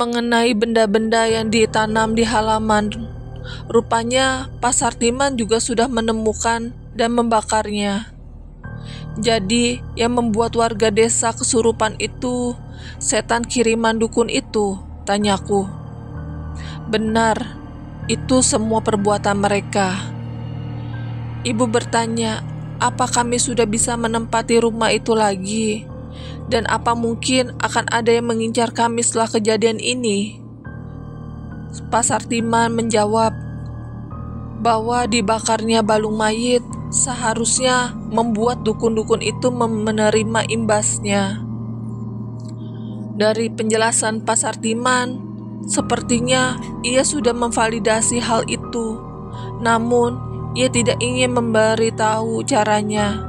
mengenai benda-benda yang ditanam di halaman. Rupanya Pak Sartiman juga sudah menemukan dan membakarnya. Jadi yang membuat warga desa kesurupan itu setan kiriman dukun itu, tanyaku. Benar, itu semua perbuatan mereka. Ibu bertanya, apa kami sudah bisa menempati rumah itu lagi? Dan apa mungkin akan ada yang mengincar kami setelah kejadian ini? Pak Sartiman menjawab bahwa dibakarnya balung mayit seharusnya membuat dukun-dukun itu menerima imbasnya. Dari penjelasan Pak Sartiman, sepertinya ia sudah memvalidasi hal itu, namun ia tidak ingin memberitahu caranya.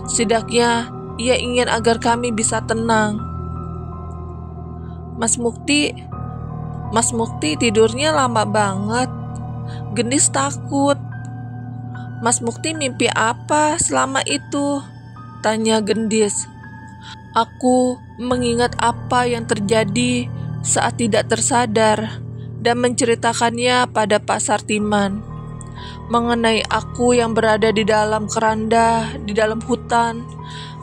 Setidaknya ia ingin agar kami bisa tenang. Mas Mukti tidurnya lama banget. Gendis takut. Mas Mukti mimpi apa selama itu? Tanya Gendis. Aku mengingat apa yang terjadi saat tidak tersadar dan menceritakannya pada Pak Sartiman. Mengenai aku yang berada di dalam keranda, di dalam hutan,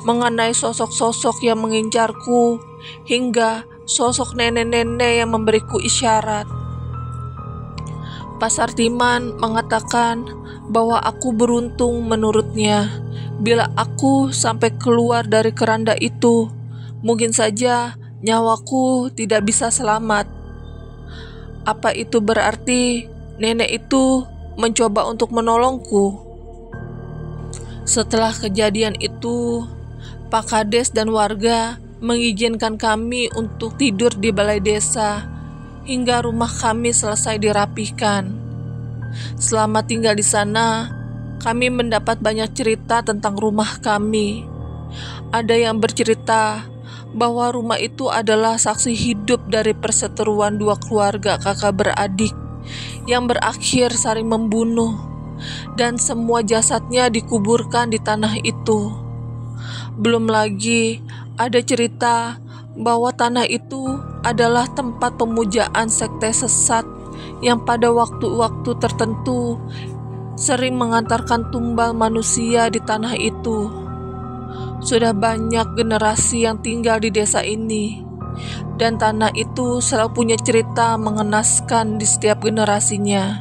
mengenai sosok-sosok yang mengincarku, hingga sosok nenek-nenek yang memberiku isyarat. Pak Sartiman mengatakan bahwa aku beruntung menurutnya. Bila aku sampai keluar dari keranda itu, mungkin saja nyawaku tidak bisa selamat. Apa itu berarti nenek itu mencoba untuk menolongku? Setelah kejadian itu, Pak Kades dan warga mengizinkan kami untuk tidur di balai desa hingga rumah kami selesai dirapihkan. Selama tinggal di sana, kami mendapat banyak cerita tentang rumah kami. Ada yang bercerita bahwa rumah itu adalah saksi hidup dari perseteruan dua keluarga kakak beradik yang berakhir saling membunuh, dan semua jasadnya dikuburkan di tanah itu. Belum lagi ada cerita bahwa tanah itu adalah tempat pemujaan sekte sesat yang pada waktu-waktu tertentu sering mengantarkan tumbal manusia di tanah itu. Sudah banyak generasi yang tinggal di desa ini, dan tanah itu selalu punya cerita mengenaskan di setiap generasinya.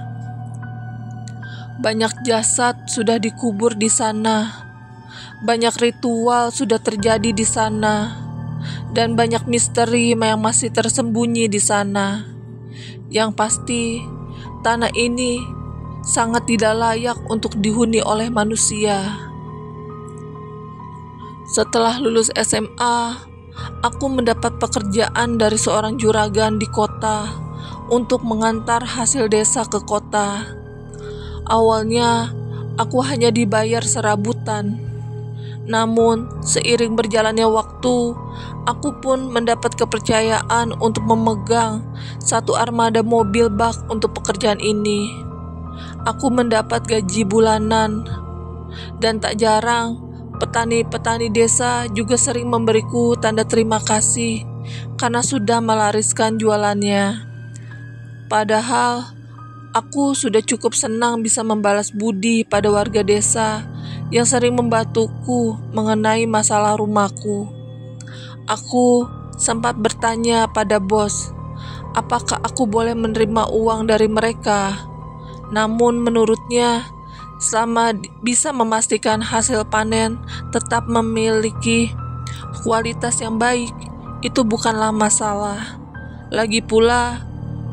Banyak jasad sudah dikubur di sana. Banyak ritual sudah terjadi di sana, dan banyak misteri yang masih tersembunyi di sana. Yang pasti, tanah ini sangat tidak layak untuk dihuni oleh manusia. Setelah lulus SMA, aku mendapat pekerjaan dari seorang juragan di kota untuk mengantar hasil desa ke kota. Awalnya, aku hanya dibayar serabutan. Namun, seiring berjalannya waktu, aku pun mendapat kepercayaan untuk memegang satu armada mobil bak untuk pekerjaan ini. Aku mendapat gaji bulanan, dan tak jarang petani-petani desa juga sering memberiku tanda terima kasih karena sudah melariskan jualannya. Padahal, aku sudah cukup senang bisa membalas budi pada warga desa yang sering membantuku mengenai masalah rumahku. Aku sempat bertanya pada bos, apakah aku boleh menerima uang dari mereka? Namun menurutnya, selama bisa memastikan hasil panen tetap memiliki kualitas yang baik, itu bukanlah masalah. Lagi pula,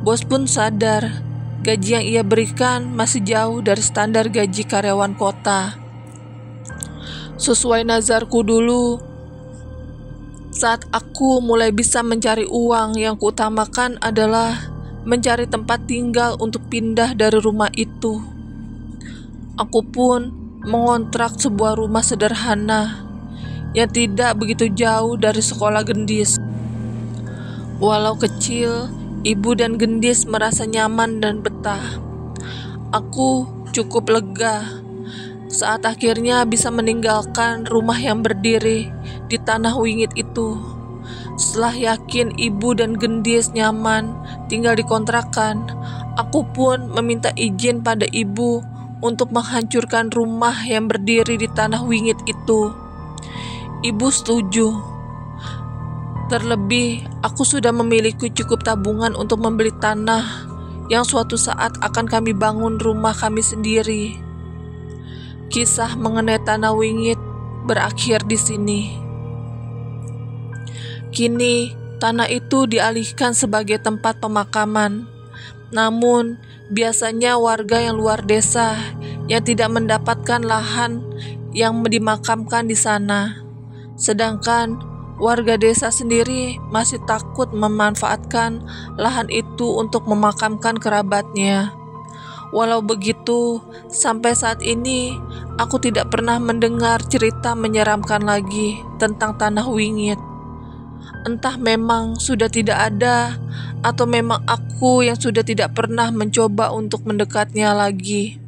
bos pun sadar gaji yang ia berikan masih jauh dari standar gaji karyawan kota. Sesuai nazarku dulu, saat aku mulai bisa mencari uang, yang kuutamakan adalah mencari tempat tinggal untuk pindah dari rumah itu. Aku pun mengontrak sebuah rumah sederhana yang tidak begitu jauh dari sekolah Gendis. Walau kecil, ibu dan Gendis merasa nyaman dan betah. Aku cukup lega saat akhirnya bisa meninggalkan rumah yang berdiri di tanah wingit itu. Setelah yakin ibu dan gendis nyaman tinggal di kontrakan, aku pun meminta izin pada ibu untuk menghancurkan rumah yang berdiri di tanah wingit itu. Ibu setuju. Terlebih, aku sudah memiliki cukup tabungan untuk membeli tanah yang suatu saat akan kami bangun rumah kami sendiri. Kisah mengenai tanah wingit berakhir di sini. Kini, tanah itu dialihkan sebagai tempat pemakaman. Namun, biasanya warga yang luar desa yang tidak mendapatkan lahan yang dimakamkan di sana. Sedangkan warga desa sendiri masih takut memanfaatkan lahan itu untuk memakamkan kerabatnya. Walau begitu, sampai saat ini aku tidak pernah mendengar cerita menyeramkan lagi tentang tanah wingit. Entah memang sudah tidak ada, atau memang aku yang sudah tidak pernah mencoba untuk mendekatnya lagi.